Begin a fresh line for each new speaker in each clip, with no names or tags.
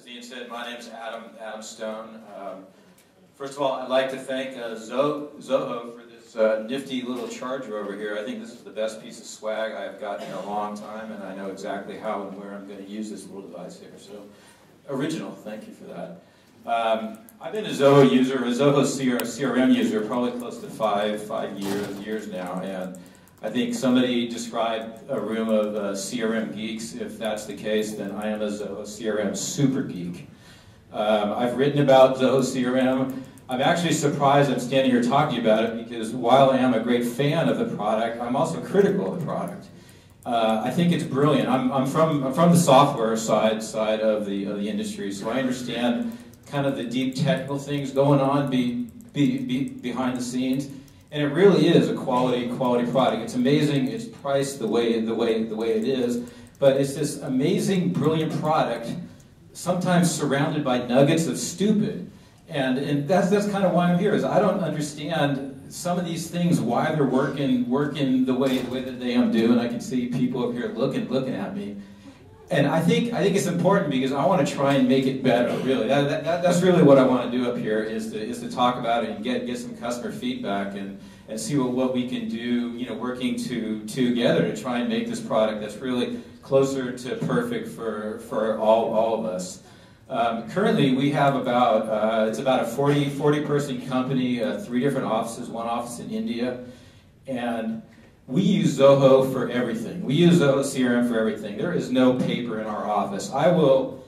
Dean said, my name is Adam Stone. First of all, I'd like to thank Zoho for this nifty little charger over here. I think this is the best piece of swag I've gotten in a long time, and I know exactly how and where I'm going to use this little device here. So, original, thank you for that. I've been a Zoho user, a Zoho CRM user, probably close to five years now, and I think somebody described a room of CRM geeks. If that's the case, then I am a Zoho CRM super geek. I've written about Zoho CRM. I'm actually surprised I'm standing here talking about it because while I am a great fan of the product, I'm also critical of the product. I think it's brilliant. I'm from the software side of the industry, so I understand kind of the deep technical things going on behind the scenes. And it really is a quality product. It's amazing. It's priced the way it is, but it's this amazing, brilliant product, sometimes surrounded by nuggets of stupid. And that's kind of why I'm here. Is I don't understand some of these things, why they're working the way that they do. And I can see people up here looking at me. And I think it's important because I want to try and make it better. Really, that's really what I want to do up here is to talk about it and get some customer feedback and see what we can do. You know, working together to try and make this product that's really closer to perfect for all of us. Currently, we have it's about a 40 person company, 3 different offices, 1 office in India, and we use Zoho for everything. We use Zoho CRM for everything. There is no paper in our office. I will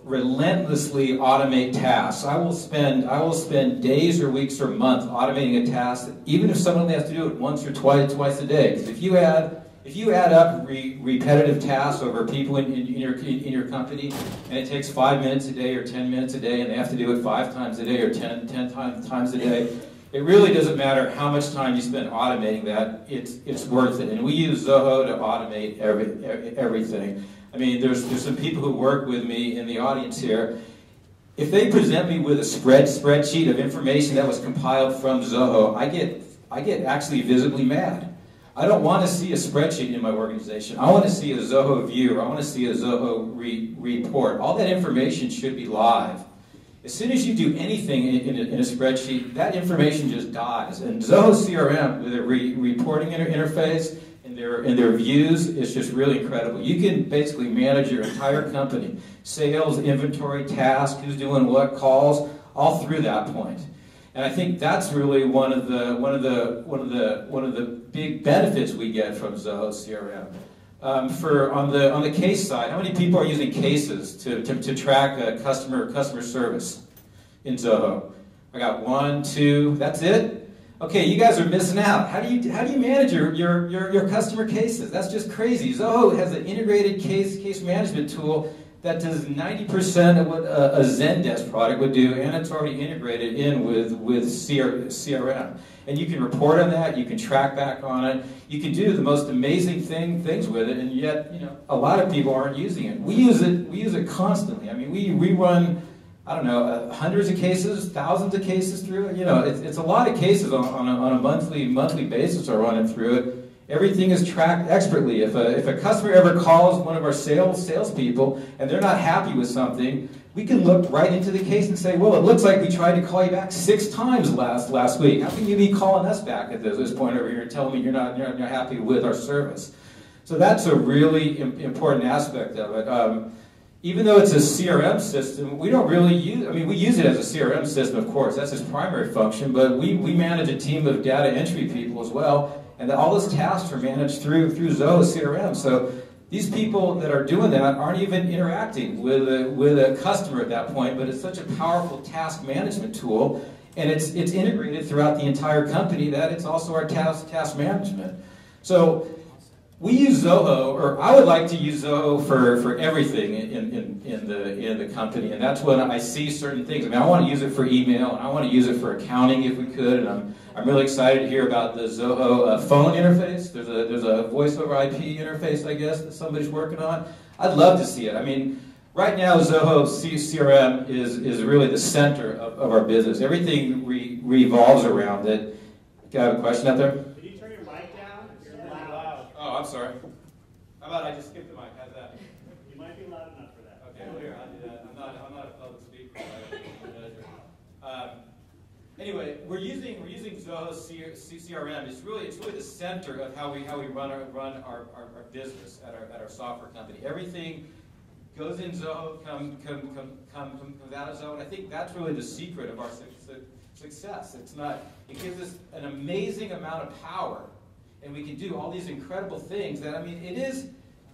relentlessly automate tasks. I will spend days or weeks or months automating a task, even if someone only has to do it once or twice a day. Because if you add up repetitive tasks over people in your company, and it takes 5 minutes a day or 10 minutes a day, and they have to do it 5 times a day or 10 times a day, it really doesn't matter how much time you spend automating that, it's worth it. And we use Zoho to automate everything. I mean, there's some people who work with me in the audience here. If they present me with a spreadsheet of information that was compiled from Zoho, I get actually visibly mad. I don't want to see a spreadsheet in my organization. I want to see a Zoho view, or I want to see a Zoho report. All that information should be live. As soon as you do anything in a spreadsheet, that information just dies. And Zoho CRM, with their reporting interface and their views, is just really incredible. You can basically manage your entire company, sales, inventory, tasks, who's doing what, calls, all through that point. And I think that's really one of the big benefits we get from Zoho CRM. On the case side, how many people are using cases to track customer service in Zoho? I got 1, 2. That's it. Okay, you guys are missing out. How do you manage your customer cases? That's just crazy. Zoho has an integrated case management tool that does 90% of what a Zendesk product would do, and it's already integrated in with CRM. And you can report on that, you can track back on it, you can do the most amazing things with it, and yet, a lot of people aren't using it. We use it constantly. I mean, we run, I don't know, hundreds of cases, thousands of cases through it. It's a lot of cases on a monthly basis are running through it. Everything is tracked expertly. If a customer ever calls one of our salespeople and they're not happy with something, we can look right into the case and say, well, it looks like we tried to call you back 6 times last week. How can you be calling us back at this point over here and telling me you're not happy with our service? So that's a really important aspect of it. Even though it's a CRM system, we don't really use, we use it as a CRM system, of course. That's its primary function, but we manage a team of data entry people as well. And all those tasks are managed through Zoho CRM. So these people that are doing that aren't even interacting with a customer at that point, but it's such a powerful task management tool, and it's integrated throughout the entire company that it's also our task management. So we use Zoho, or I would like to use Zoho for everything in the company, and that's when I see certain things. I want to use it for email, and I want to use it for accounting if we could, and I'm really excited to hear about the Zoho phone interface. There's a voice over IP interface, I guess, that somebody's working on. I'd love to see it. Right now Zoho CRM is really the center of our business. Everything revolves around it. Do you have a question out there?
Can you turn your mic down? You're really loud.
Oh, I'm sorry. How about I just skip the mic? How's that?
You might be loud enough for that.
Okay, well here, I'll do that. Anyway, we're using Zoho CRM. It's really the center of how we run our business at our software company. Everything goes in Zoho, comes out of Zoho, and I think that's really the secret of our success. It gives us an amazing amount of power, and we can do all these incredible things that, I mean, it is,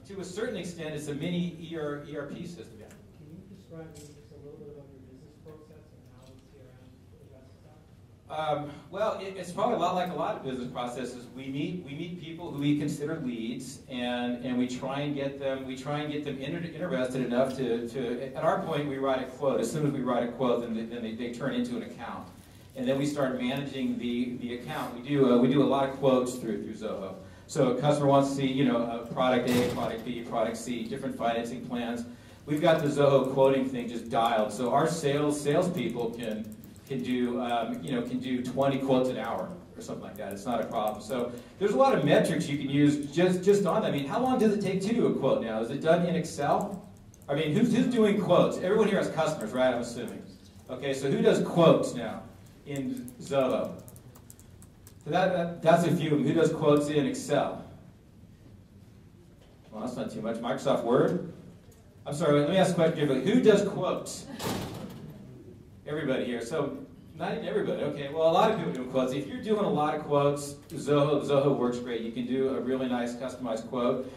to a certain extent, it's a mini ERP system.
Can you describe just a little bit about your business process and how the CRM addresses that?
Well, it's probably a lot like a lot of business processes. We meet people who we consider leads, and we try and get them interested enough to at our point we write a quote. As soon as we write a quote, then they turn into an account, and then we start managing the account. We do a lot of quotes through Zoho. So a customer wants to see product A, product B, product C, different financing plans. We've got the Zoho quoting thing just dialed, so our salespeople can do 20 quotes an hour or something like that. It's not a problem. So there's a lot of metrics you can use just on that. I mean, how long does it take to do a quote now? Is it done in Excel? I mean, who's doing quotes? Everyone here has customers, right? I'm assuming. Okay, so who does quotes now in Zoho? So that's a few of them. Who does quotes in Excel? Well, that's not too much. Microsoft Word? I'm sorry, let me ask a question differently. Who does quotes? Everybody here. So not even everybody. Okay, well, a lot of people do quotes. If you're doing a lot of quotes, Zoho works great. You can do a really nice customized quote.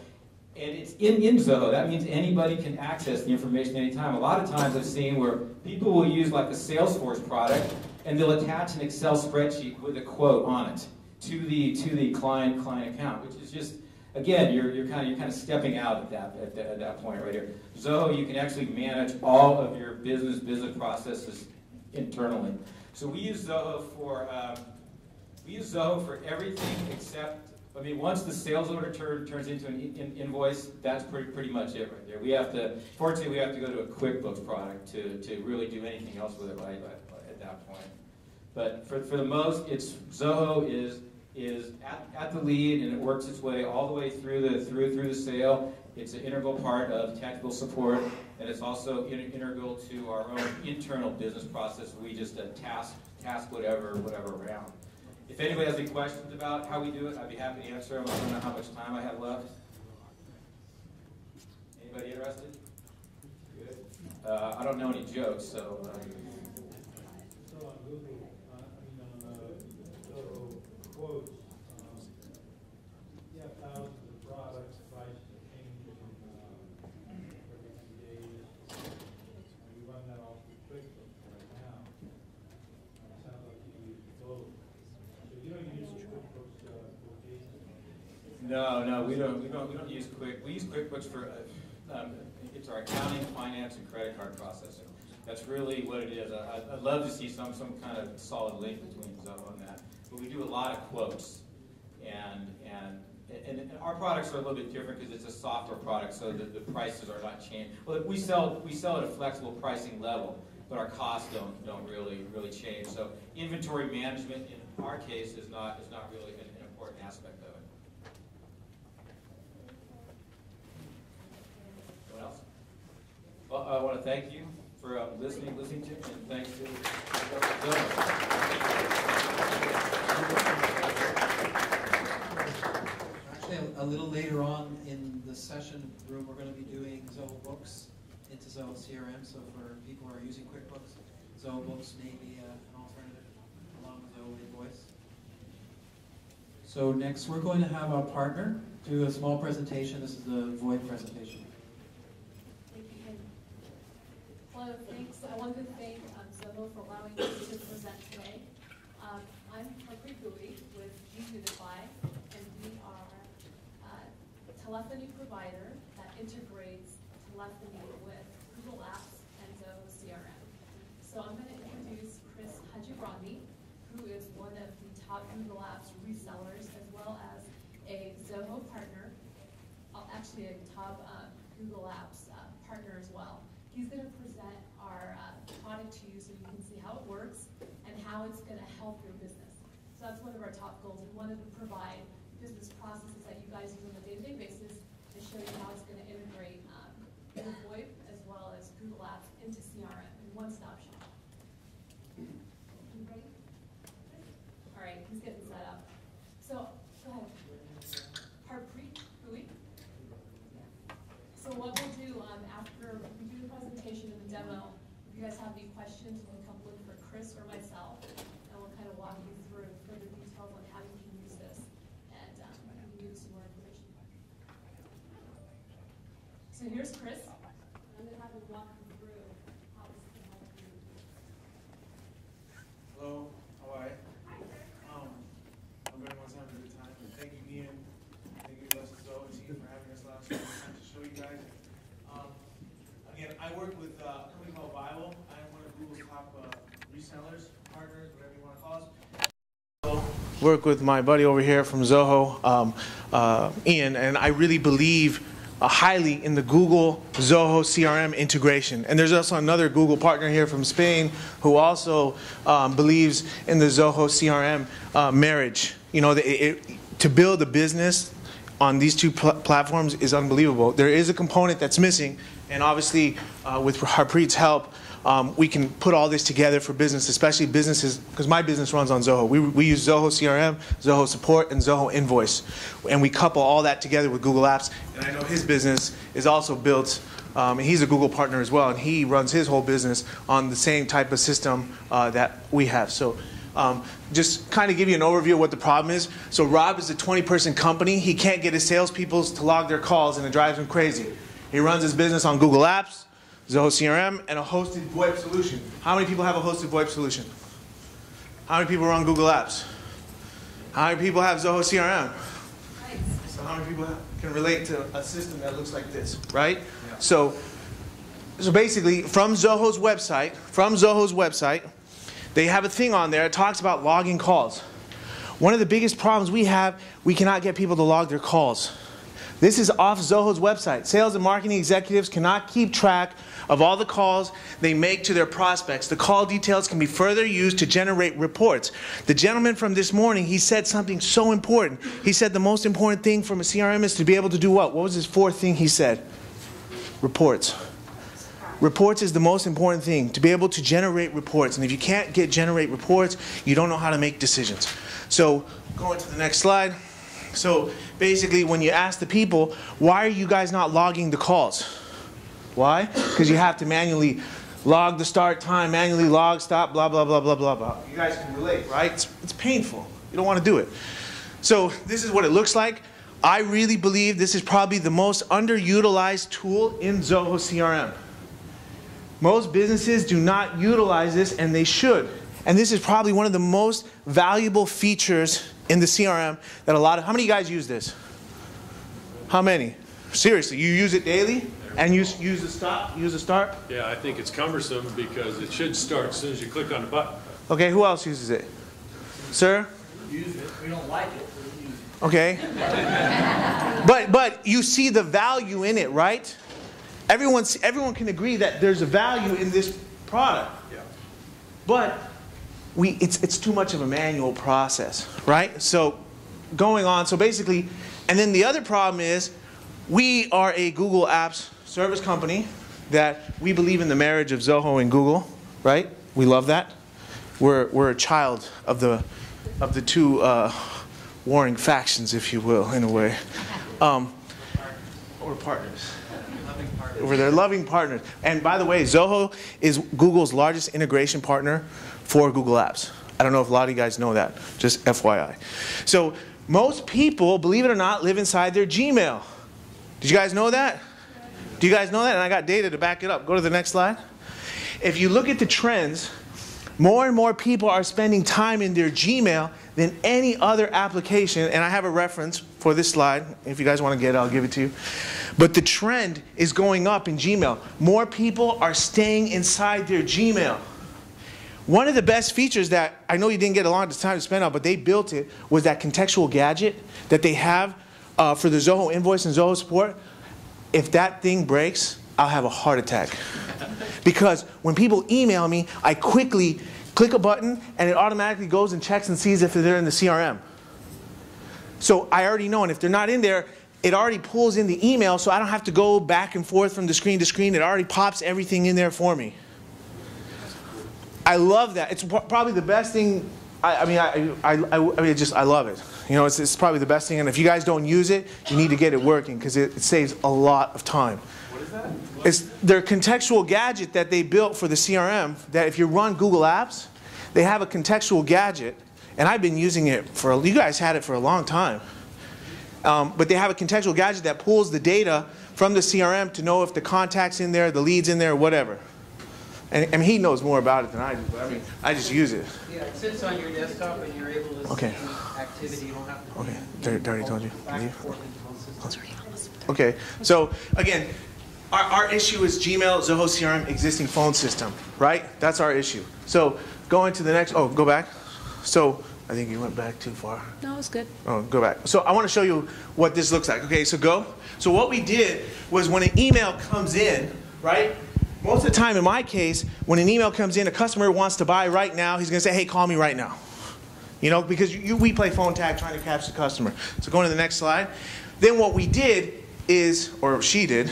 And it's in Zoho. That means anybody can access the information anytime. A lot of times I've seen where people will use like a Salesforce product, and they'll attach an Excel spreadsheet with a quote on it to the client account, which is just, again, you're kind of stepping out at that point right here. Zoho, you can actually manage all of your business processes internally. So we use Zoho for everything except, I mean, once the sales order turns into an invoice, that's pretty much it right there. Fortunately, we have to go to a QuickBooks product to really do anything else with it right at that point. But for the most, Zoho is at the lead, and it works its way all the way through the sale. It's an integral part of technical support, and it's also integral to our own internal business process. We just task whatever around. If anybody has any questions about how we do it, I'd be happy to answer them. I don't know how much time I have left. Anybody interested? Good. I don't know any jokes, so.
So on Google, on Zoho quotes, you have thousands of products, prices change every few days. We run that all through QuickBooks right now. It sounds like you use both. So you don't use QuickBooks quotations?
No, we don't use We use QuickBooks for it's our accounting, finance, and credit card processing. That's really what it is. I'd love to see some kind of solid link between Zoho and that. But we do a lot of quotes, and our products are a little bit different because it's a software product, so the prices are not changed. Well, we sell at a flexible pricing level, but our costs don't really change. So inventory management in our case is not really an important aspect of it. What else? Well, I want to thank you for listening to me, and thanks to
Actually, a little later on in the session room, we're going to be doing Zoho Books into Zoho CRM. So for people who are using QuickBooks, Zoho Books may be an alternative along with Zoho Invoice. So next, we're going to have our partner do a small presentation. This is the VoIP presentation.
Hello, thanks. I wanted to thank Zoho for allowing us to present today. I'm Harpreet Gui with Unify, and we are a telephony provider that integrates telephony with Google Apps and Zoho CRM. So I'm going to introduce Chris Hajibrandi, who is one of the top Google Apps resellers, as well as a Zoho partner, actually a top Google Apps partner as well. He's going to present our product to you so you can see how it works and how it's going to help your business. So that's one of our top goals. We wanted to provide business processes that you guys use on a day-to-day basis and show you how it's going to integrate with VoIP as well as Google Apps into CRM in one-stop shop. You ready? you guys have any questions, you can come look for Chris or myself, and we'll kind of walk you through further details on how you can use this, and give you some more information. So here's Chris. I'm going to have him walk you through how this can help you.
Hello, how are you? Hope everyone's having a good time. Thank you, Ian. Thank you, Blessed Zoho team, for having us last time to show you guys. Again, I work with a company called Bible. I am one of Google's top resellers, partners, whatever you want to call us. Work with my buddy over here from Zoho, Ian, and I really believe highly in the Google Zoho CRM integration. And there's also another Google partner here from Spain who also believes in the Zoho CRM marriage. You know, to build a business on these two platforms is unbelievable. There is a component that's missing, and obviously with Harpreet's help, we can put all this together for business, especially businesses, because my business runs on Zoho. We use Zoho CRM, Zoho Support, and Zoho Invoice. And we couple all that together with Google Apps. And I know his business is also built, and he's a Google partner as well, and he runs his whole business on the same type of system that we have. So just kind of give you an overview of what the problem is. So Rob is a 20-person company. He can't get his salespeople to log their calls, and it drives him crazy. He runs his business on Google Apps, Zoho CRM, and a hosted VoIP solution. How many people have a hosted VoIP solution? How many people run Google Apps? How many people have Zoho CRM? So how many people can relate to a system that looks like this, right? Yeah. So basically, from Zoho's website, they have a thing on there that talks about logging calls. One of the biggest problems we have, we cannot get people to log their calls. This is off Zoho's website. Sales and marketing executives cannot keep track of all the calls they make to their prospects. The call details can be further used to generate reports. The gentleman from this morning, he said something so important. He said the most important thing from a CRM is to be able to do what? What was his fourth thing he said? Reports. Reports is the most important thing, to be able to generate reports. And if you can't generate reports, you don't know how to make decisions. So going to the next slide. So basically, when you ask the people, why are you guys not logging the calls? Why? Because you have to manually log the start time, manually log, stop, blah, blah, blah, blah, blah, blah. You guys can relate, right? It's painful. You don't want to do it. So this is what it looks like. I really believe this is probably the most underutilized tool in Zoho CRM. Most businesses do not utilize this, and they should. And this is probably one of the most valuable features in the CRM that how many of you guys use this? How many? Seriously, you use it daily? And use the stop, use the start?
Yeah, I think it's cumbersome because it should start as soon as you click on the button.
Okay, who else uses it? Sir?
Use it. We don't like it, but we use it.
Okay. But you see the value in it, right? Everyone can agree that there's a value in this product.
Yeah.
But it's too much of a manual process, right? So going on, so basically, and then the other problem is we are a Google Apps service company that we believe in the marriage of Zoho and Google, right? We love that. We're a child of the two warring factions, if you will, in a way. Or partners. We're their loving partners. And by the way, Zoho is Google's largest integration partner for Google Apps. I don't know if a lot of you guys know that, just FYI. So most people, believe it or not, live inside their Gmail. Did you guys know that? Do you guys know that? And I got data to back it up. Go to the next slide. If you look at the trends, more and more people are spending time in their Gmail than any other application. And I have a reference for this slide. If you guys want to get it, I'll give it to you. But the trend is going up in Gmail. More people are staying inside their Gmail. One of the best features that I know you didn't get a lot of time to spend on, but they built it, was that contextual gadget that they have for the Zoho Invoice and Zoho Support. If that thing breaks, I'll have a heart attack. Because when people email me, I quickly click a button and it automatically goes and checks and sees if they're in the CRM. So I already know, and if they're not in there, it already pulls in the email, so I don't have to go back and forth from the screen to screen. It already pops everything in there for me. I love that. It's probably the best thing. I love it. You know, it's probably the best thing. And if you guys don't use it, you need to get it working because it saves a lot of time.
What is
It's their contextual gadget that they built for the CRM, that if you run Google Apps, they have a contextual gadget, and I've been using it for, you guys had it for a long time. But they have a contextual gadget that pulls the data from the CRM to know if the contact's in there, the lead's in there, whatever. And he knows more about it than I do, but I mean, I just use it.
Yeah, it sits on your desktop and you're able to
Okay.
see activity. You don't have to.
Okay, they already told you.
Back and forth into the system.
Okay, so again, our issue is Gmail, Zoho CRM, existing phone system, right? That's our issue. So going to the next, oh, go back. So I think you went back too far.
No, it's good.
Oh, go back. So I want to show you what this looks like. Okay, so go. So what we did was when an email comes in, right? Most of the time in my case, when an email comes in, a customer wants to buy right now, he's going to say, hey, call me right now. You know, because we play phone tag trying to catch the customer. So going to the next slide. Then what we did is, or she did,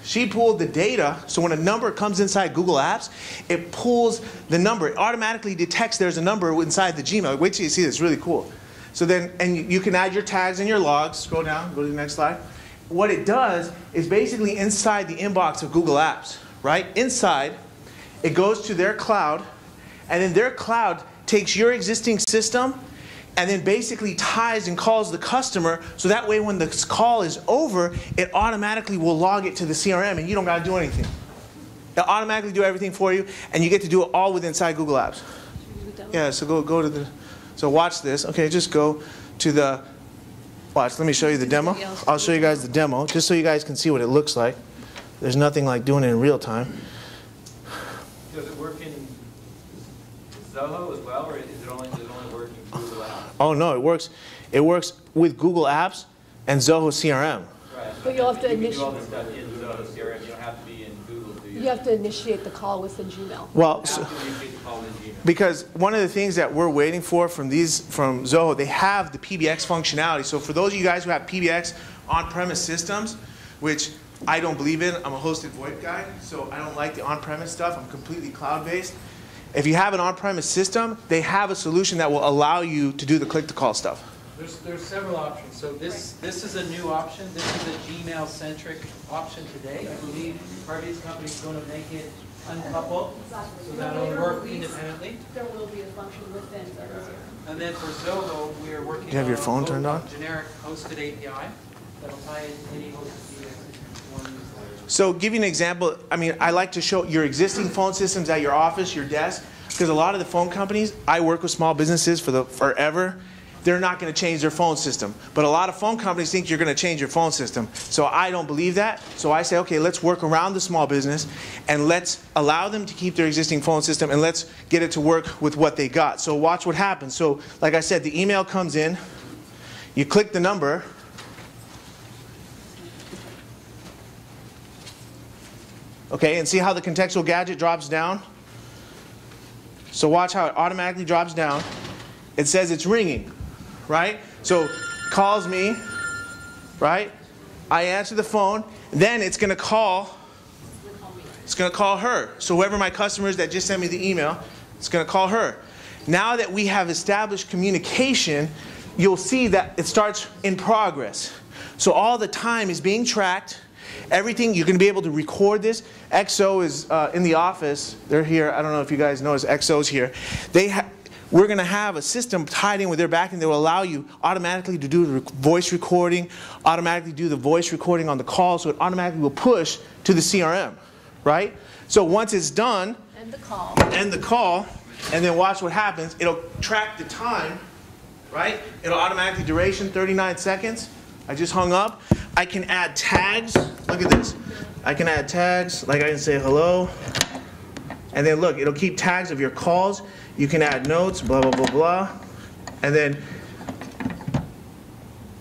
she pulled the data, so when a number comes inside Google Apps, it pulls the number. It automatically detects there's a number inside the Gmail. Wait till you see this, really cool. So then, and you can add your tags and your logs. Scroll down, go to the next slide. What it does is basically inside the inbox of Google Apps, right? Inside, it goes to their cloud, and then their cloud takes your existing system and then basically ties and calls the customer, so that way when the call is over, it automatically will log it to the CRM and you don't got to do anything. It'll automatically do everything for you, and you get to do it all within inside Google Apps. Yeah, so go to the, so watch this. Okay, just go to the, watch, let me show you the demo. I'll show you guys the demo, just so you guys can see what it looks like. There's nothing like doing it in real time.
Does it work in Zoho as well, or does it only work in Google Apps?
Oh no, it works with Google Apps and Zoho CRM.
Right.
But you'll have to
you can do
initiate.
all this stuff in Zoho CRM. You don't have to be in Google, do you?
You have to initiate the call with the Gmail.
Well,
You have to initiate the call in Gmail.
because one of the things that we're waiting for from Zoho, they have the PBX functionality. So for those of you guys who have PBX on-premise systems, which I don't believe in, I'm a hosted VoIP guy, so I don't like the on-premise stuff. I'm completely cloud-based. If you have an on-premise system, they have a solution that will allow you to do the click-to-call stuff.
There's several options. So this is a new option. This is a Gmail-centric option today. I believe Harvey's company is going to make it uncoupled, so that it'll work independently.
There will be a function within Zoho.
And then for Zoho, we're working
Do you have your phone turned on?
a generic hosted API that'll tie in any hosted PBX into one newsletter.
So give you an example, I mean, I like to show your existing phone systems at your office, your desk, because a lot of the phone companies, I work with small businesses for forever, they're not going to change their phone system. But a lot of phone companies think you're going to change your phone system. So I don't believe that. So I say, okay, let's work around the small business and let's allow them to keep their existing phone system and let's get it to work with what they got. So watch what happens. So like I said, the email comes in, you click the number, okay, and see how the contextual gadget drops down? So watch how it automatically drops down. It says it's ringing, right? So calls me, right? I answer the phone, then it's going to call her. So whoever my customer is that just sent me the email, it's going to call her. Now that we have established communication, you'll see that it starts in progress. So all the time is being tracked. Everything, you're going to be able to record this. XO is in the office. They're here. I don't know if you guys notice XO's here. We're going to have a system tied in with their backend that will allow you automatically to do the voice recording, automatically do the voice recording on the call, so it automatically will push to the CRM, right? So once it's done,
End the call.
end the call, and then watch what happens. It'll track the time, right? It'll automatically duration 39 seconds. I just hung up. I can add tags. Look at this. I can add tags, like I can say hello. And then look, it'll keep tags of your calls. You can add notes, blah, blah, blah, blah. And then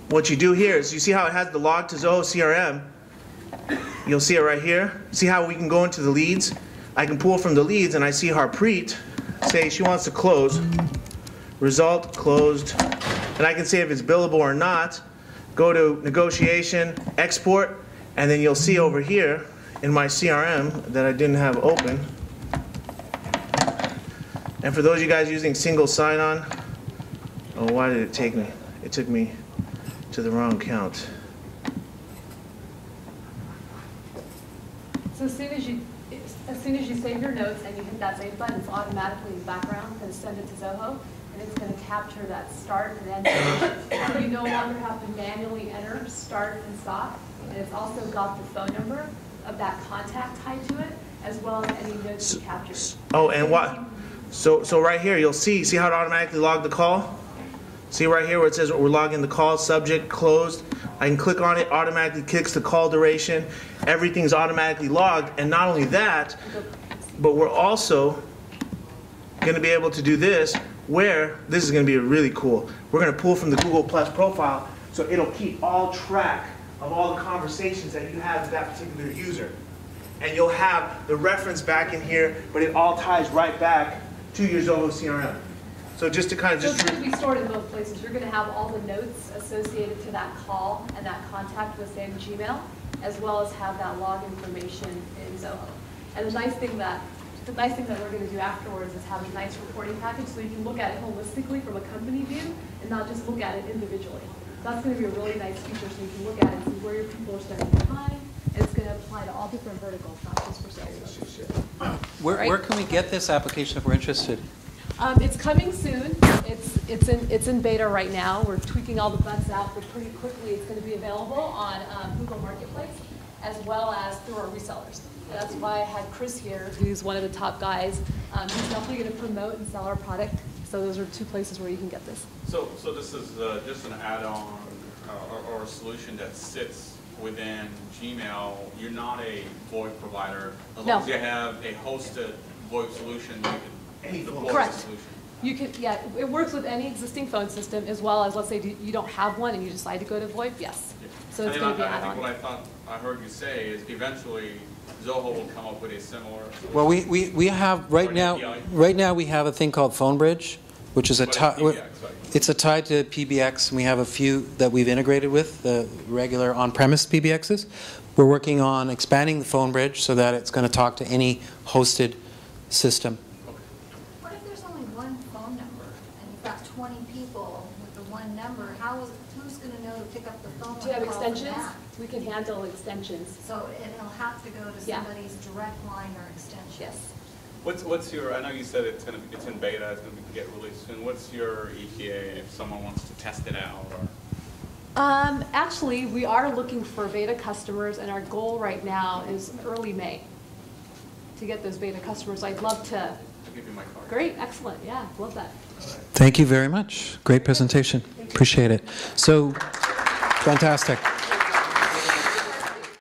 what you do here is, you see how it has the log to Zoho CRM? You'll see it right here. See how we can go into the leads? I can pull from the leads, and I see Harpreet say she wants to close. Result, closed. And I can say if it's billable or not. Go to negotiation, export, and then you'll see over here in my CRM that I didn't have open. And for those of you guys using single sign-on, oh, why did it take me? It took me to the wrong count.
So as soon as you save your notes and you hit that save button, it's automatically in the background going to send it to Zoho, and it's going to capture that start and end. So you no longer have to manually enter start and stop, and it's also got the phone number of that contact tied to it, as well as any notes you captured.
Oh, and what? So right here, you'll see how it automatically logged the call? See right here where it says we're logging the call, subject, closed. I can click on it, automatically kicks the call duration. Everything's automatically logged. And not only that, but we're also going to be able to do this where, this is going to be really cool. We're going to pull from the Google Plus profile, so it'll keep all track of all the conversations that you have with that particular user. And you'll have the reference back in here, but it all ties right back to your Zoho CRM. So just to kind of
So it's going to be stored in both places. You're going to have all the notes associated to that call and that contact within Gmail, as well as have that log information in Zoho. And the nice thing that we're going to do afterwards is have a nice reporting package so you can look at it holistically from a company view and not just look at it individually. That's going to be a really nice feature so you can look at it and see where your people are spending their time. And it's going to apply to all different verticals, not just for sales.
Where can we get this application if we're interested?
It's coming soon. It's in beta right now. We're tweaking all the bugs out, but pretty quickly it's going to be available on Google Marketplace as well as through our resellers. And that's why I had Chris here, who's one of the top guys. He's definitely going to promote and sell our product. So those are two places where you can get this.
So this is just an add-on or a solution that sits within Gmail. You're not a VoIP provider. As long as you have a hosted VoIP solution, you can deploy
Correct.
the solution.
You can, yeah, it works with any existing phone system as well as, let's say you don't have one and you decide to go to VoIP, yes.
Yeah.
So it's going to be
I think
add-on.
what I thought I heard you say is eventually Zoho will come up with a similar solution.
Well, we have right now we have a thing called PhoneBridge, which is
But it's
tied to PBX, and we have a few that we've integrated with the regular on-premise PBXs. We're working on expanding the PhoneBridge so that it's going to talk to any hosted system.
What if there's only one phone number and you've got 20 people with the one number? Who's going to know to pick up the phone?
Do you have
when calls
extensions?
them back?
We can handle extensions.
So it'll have to go to
Yeah.
somebody's direct line or extension.
Yes.
What's your? I know you said it's in beta. It's going to get released soon. What's your ETA if someone wants to test it out? Or?
Actually, we are looking for beta customers, and our goal right now is early May to get those beta customers. I'd love to.
I'll give you my card.
Great, excellent. Yeah, love that.
Thank you very much. Great presentation. Appreciate it. So, fantastic.